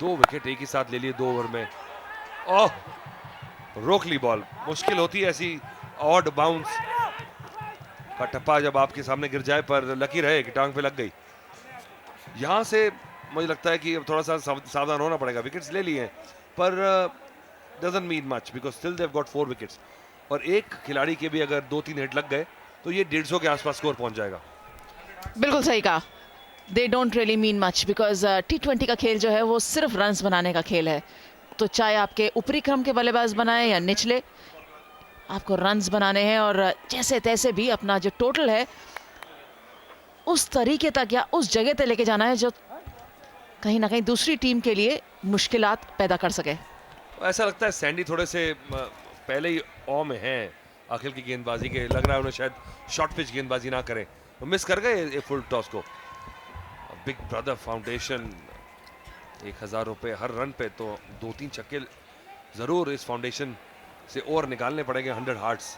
2 wicket एक ही साथ ले लिए 2 ओवर में। ओह, रोक ली बॉल। मुश्किल होती है ऐसी ऑड बाउंस का टप्पा जब आपके सामने गिर जाए, पर लकी रहे कि टांग पे लग गई। यहां से मुझे लगता है कि अब थोड़ा सा सावधान होना पड़ेगा। विकेट्स ले लिए हैं, पर doesn't mean much because still they have got 4 wickets. और एक खिलाड़ी के भी अगर 2-3 हिट लग गए तो ये 150 के आसपास स्कोर पहुंच जाएगा। बिल्कुल सही कहा। They don't really mean much because T20 का खेल जो है वो सिर्फ रन्स बनाने का खेल है। तो चाहे आपके ऊपरी क्रम के बल्लेबाज बनाए या निचले, आपको रन्स बनाने हैं और जैसे तैसे भी अपना जो टोटल है उस तरीके तक या उस जगह तक लेके जाना है जो कहीं ना कहीं दूसरी टीम के लिए मुश्किलात पैदा कर सके। ऐसा लगता है सैंडी थोड़े से पहले ही ऑ में हैं आखिर की गेंदबाजी के। लग रहा है उन्हें शायद शॉर्ट पिच गेंदबाजी ना करें, वो मिस कर गए फुल टॉस को। बिग ब्रदर फाउंडेशन 1000 रुपए हर रन पे, तो 2-3 छक्के जरूर इस फाउंडेशन से और निकालने पड़ेंगे 100 हार्ट्स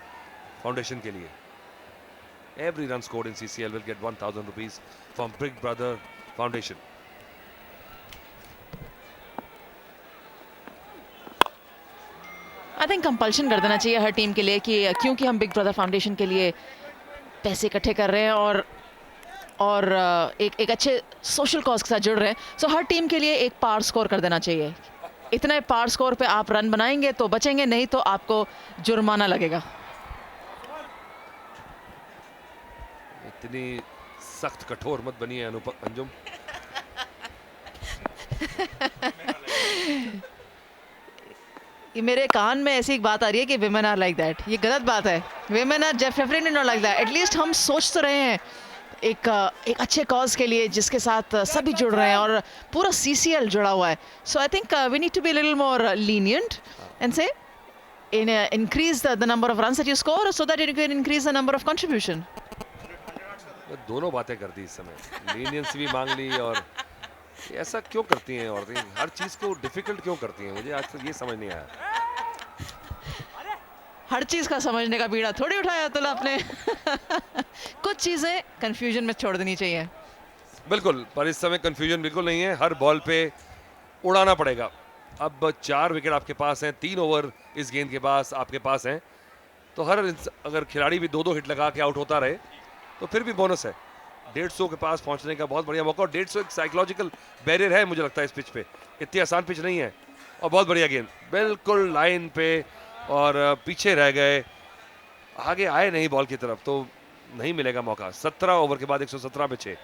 फाउंडेशन के लिए। Every run scored in CCL will get 1000 rupees from big brother foundation. I think compulsion कर देना चाहिए हर टीम के लिए कि क्योंकि हम बिग ब्रदर फाउंडेशन के लिए पैसे इकट्ठे कर रहे हैं और एक अच्छे सोशल कॉज के साथ जुड़ रहे हैं, सो हर टीम के लिए एक पार स्कोर कर देना चाहिए। इतने पार स्कोर पे आप रन बनाएंगे तो बचेंगे, नहीं तो आपको जुर्माना लगेगा। इतनी सख्त कठोर मत बनिए अंजुम। ये मेरे कान में ऐसी एक बात आ रही है कि विमेन आर लाइक दैट। ये गलत बात है। Women are definitely not like that. At least हम सोच तो रहे हैं एक अच्छे कॉज के लिए जिसके साथ सभी जुड़ रहे हैं और पूरा CCL जुड़ा हुआ है। So I think we need to be little more lenient and say increase the number of runs that you score so that you can increase the number of contribution. दोनों बातें कर दी इस समय। लीनियंस भी मांग ली, और ऐसा क्यों करती हैं औरतें? हर चीज को डिफिकल्ट क्यों करती हैं? मुझे आज तक ये समझ नहीं आया। हर चीज का समझने का बीड़ा थोड़ी उठाया तुला आपने। कुछ चीजें कंफ्यूजन में छोड़ देनी चाहिए। बिल्कुल, पर इस समय कंफ्यूजन बिल्कुल नहीं है। हर बॉल पे उड़ाना पड़ेगा। अब 4 विकेट आपके पास हैं, 3 ओवर इस गेंद के पास आपके पास हैं, तो अगर खिलाड़ी भी 2-2 हिट लगा के आउट होता रहे तो फिर भी बोनस है। 150 के पास पहुंचने का बहुत बढ़िया मौका। और 150 एक साइकोलॉजिकल बैरियर है मुझे लगता है इस पिच पे। इतनी आसान पिच नहीं है। और बहुत बढ़िया गेंद, बिल्कुल लाइन पे, और पीछे रह गए, आगे आए नहीं बॉल की तरफ, तो नहीं मिलेगा मौका। 17 ओवर के बाद 117 पे 6।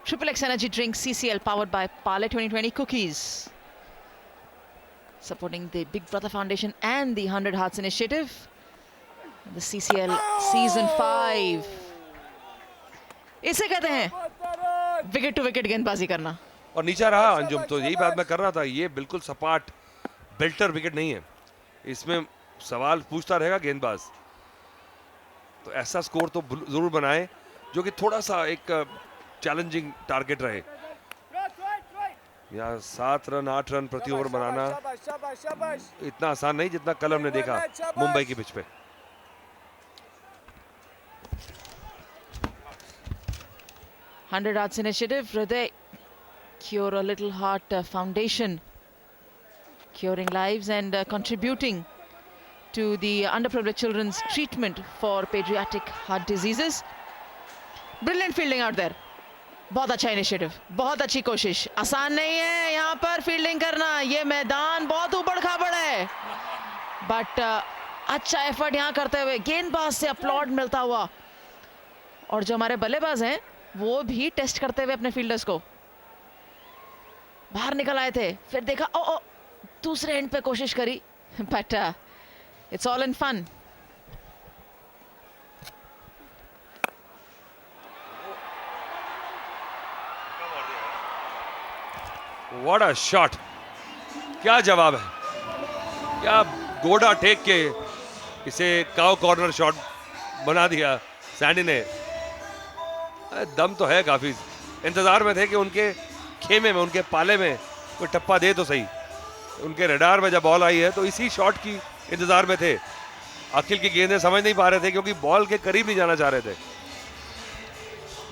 Triple X Energy Drink CCL powered by Parle 2020 Cookies. Supporting the Big Brother Foundation and the 100 Hearts Initiative. The CCL Season 5. इसे कहते हैं विकेट टू विकेट गेंदबाजी करना। और नीचा रहा अंजुम, तो यही बात मैं कर रहा था। ये बिल्कुल सपाट बेल्टर विकेट नहीं है। इसमें सवाल पूछता रहेगा गेंदबाज। तो ऐसा स्कोर तो जरूर बनाए जो कि थोड़ा सा एक चैलेंजिंग टारगेट रहे। या 7 रन 8 रन प्रति ओवर बनाना इतना आसान नहीं जितना कल हमने देखा मुंबई की पिच पे। Hundred Hearts Initiative, Hriday, Cure a Little Heart Foundation, curing lives and contributing to the underprivileged children's treatment for pediatric heart diseases. Brilliant fielding out there. बहुत अच्छा इनिशिएटिव, बहुत अच्छी कोशिश। आसान नहीं है यहाँ पर फील्डिंग करना, ये मैदान बहुत ऊबड़ खाबड़ है, बट अच्छा एफर्ट यहाँ करते हुए गेंदबाज से अपलॉड मिलता हुआ, और जो हमारे बल्लेबाज हैं वो भी टेस्ट करते हुए अपने फील्डर्स को। बाहर निकल आए थे, फिर देखा ओ दूसरे एंड पे कोशिश करी, but It's all in fun. What a shot! क्या जवाब है, क्या गोडा टेक के इसे काउ कॉर्नर शॉट बना दिया सैंडी ने। दम तो है काफी, इंतजार में थे कि उनके खेमे में, उनके पाले में कोई टप्पा दे तो सही। उनके रडार में जब बॉल आई है तो इसी शॉट की इंतजार में थे। अखिल की गेंदें समझ नहीं पा रहे थे क्योंकि बॉल के करीब नहीं जाना चाह रहे थे।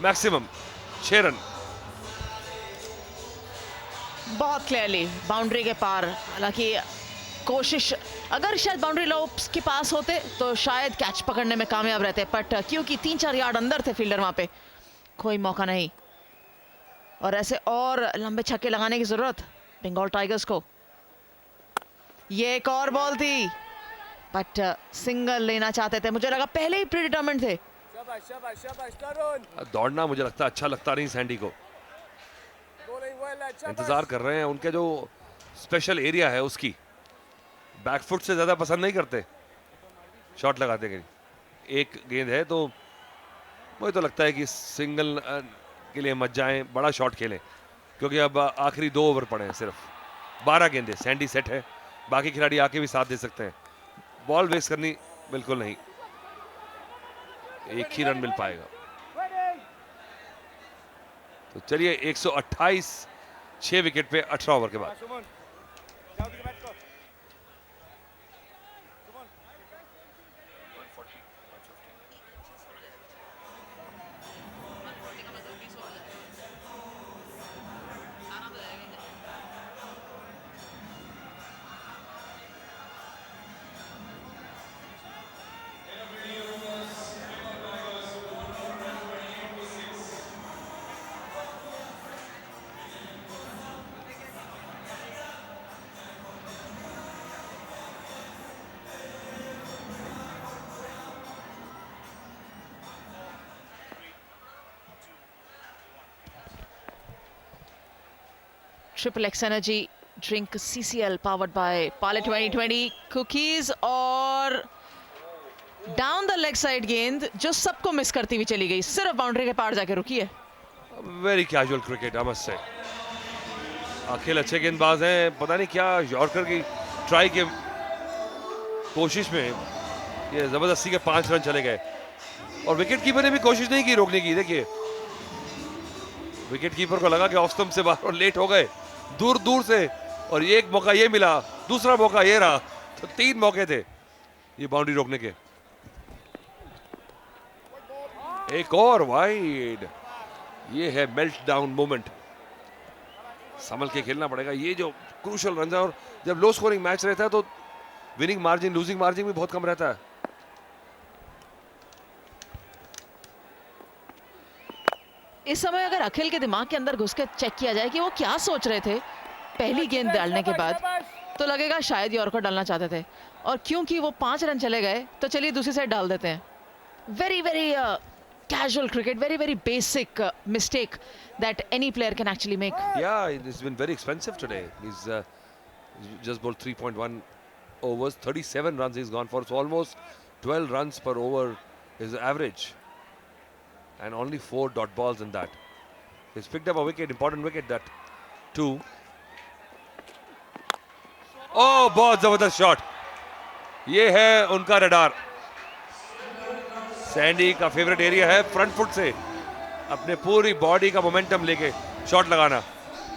Maximum 6 run. बहुत क्लियरली बाउंड्री के पार, हालांकि कोशिश, अगर शायद बाउंड्री लोप्स के पास होते तो शायद कैच पकड़ने में कामयाब रहते, बट क्योंकि 3-4 यार्ड अंदर थे फील्डर, वहां पे कोई मौका नहीं। और ऐसे और लंबे छक्के लगाने की जरूरत बंगाल टाइगर्स को। ये एक और बॉल थी, बट सिंगल लेना चाहते थे, मुझे लगा पहले ही प्रीडिटरमिन्ड थे। दौड़ना मुझे लगता अच्छा लगता नहीं सैंडी को, इंतजार कर रहे हैं उनके जो स्पेशल एरिया है उसकी। बैकफुट से ज्यादा पसंद नहीं करते शॉट लगाते हैं। एक गेंद है तो मुझे तो लगता है कि सिंगल के लिए मत जाएं, बड़ा शॉट खेलें, क्योंकि अब आखिरी 2 ओवर पड़े हैं, सिर्फ 12 गेंदें। सैंडी सेट है, बाकी खिलाड़ी आके भी साथ दे सकते हैं। बॉल वेस्ट करनी बिल्कुल नहीं, एक ही रन मिल पाएगा। तो चलिए 128, 6 विकेट पे 18 ओवर के बाद। Triple X Energy drink CCL powered by Parle 2020 cookies, और डाउन द लेग साइड गेंद जो सबको मिस करती हुई चली गई, सिर्फ बाउंड्री के पार जाके रुकी है। Very casual cricket, I must say. Akhil अच्छे गेंदबाज हैं, पता नहीं क्या यॉर्कर की ट्राई के कोशिश में ये जबरदस्ती के 5 रन चले गए, और विकेट कीपर ने भी कोशिश नहीं की रोकने की। देखिए विकेट कीपर को लगा कि ऑफ स्टंप से बाहर और लेट हो गए दूर दूर से, और ये एक मौका ये मिला, दूसरा मौका ये रहा, तो 3 मौके थे ये बाउंड्री रोकने के। एक और वाइड, ये है मेल्ट डाउन मोमेंट। संभल के खेलना पड़ेगा, ये जो क्रूशल रन है, और जब लो स्कोरिंग मैच रहता है तो विनिंग मार्जिन, लूजिंग मार्जिन भी बहुत कम रहता है। इस समय अगर अखिल के दिमाग के अंदर घुस के चेक किया जाए कि वो क्या सोच रहे थे पहली गेंद डालने के बाद, तो लगेगा शायद यॉर्कर डालना चाहते थे, और क्योंकि वो 5 रन चले गए तो चलिए दूसरी साइड डाल देते हैं। Very very casual cricket, very very basic mistake that any player can actually make. Yeah, it's been very expensive today. He's just bowled 3.1 overs, 37 runs he's gone for, so almost 12 runs per over is average, and only 4 dot balls in that. He's picked up a wicket, important wicket that too. Oh, बहुत जबरदस्त shot, ये है उनका radar. Sandy का favourite area है front foot से अपने पूरी बॉडी का मोमेंटम लेके शॉट लगाना,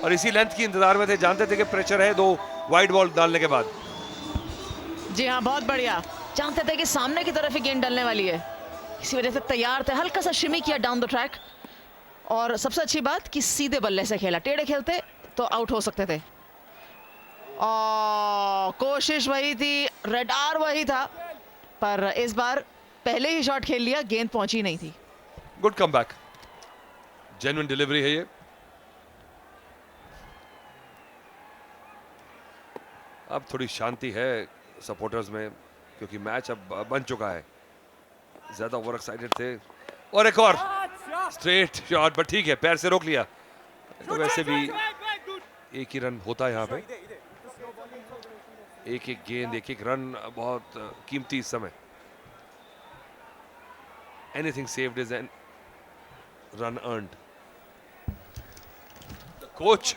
और इसी लेंथ की इंतजार में थे, जानते थे कि प्रेशर है 2 वाइड बॉल डालने के बाद। जी हाँ, बहुत बढ़िया, जानते थे कि सामने की तरफ ही गेंद डालने वाली है, इसी वजह से तैयार थे। हल्का सा शिमी किया डाउन द ट्रैक, और सबसे अच्छी बात कि सीधे बल्ले से खेला, टेढ़े खेलते तो आउट हो सकते थे। और कोशिश वही थी, रडार वही था, पर इस बार पहले ही शॉट खेल लिया, गेंद पहुंची नहीं थी। गुड कमबैक, जेन्युइन डिलीवरी है ये। अब थोड़ी शांति है सपोर्टर्स में, क्योंकि मैच अब बन चुका है। ज्यादा ओवर एक्साइटेड थे, और एक और स्ट्रेट शॉट, बट ठीक है, पैर से रोक लिया, तो वैसे भी एक ही रन होता है यहाँ पे। एक एक गेंद, एक एक रन बहुत कीमती इस समय. Anything saved is an run earned. Coach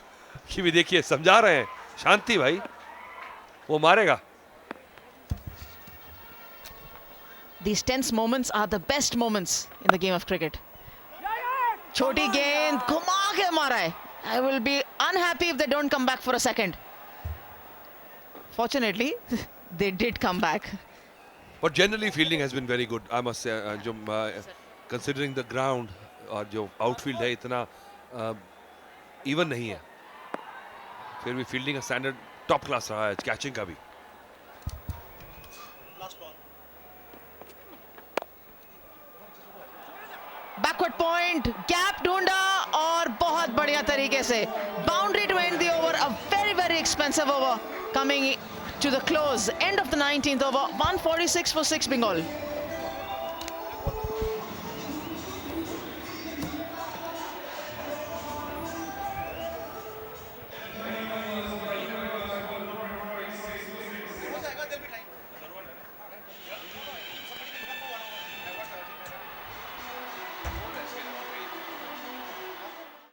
की भी देखिए समझा रहे हैं, शांति भाई, वो मारेगा. These tense moments are the best moments in the game of cricket. छोटी गेंद घुमा के मारा है. I will be unhappy if they don't come back for a second. Fortunately, they did come back. But generally fielding has been very good, I must say. जो considering the ground और जो outfield है इतना even नहीं है, फिर भी fielding का standard top class रहा है, catching का भी. Backward point, gap ढूंढा और बहुत बढ़िया तरीके से boundary to end the over. A very very expensive over coming to the close, end of the 19th over. 146 for 6 Bengal.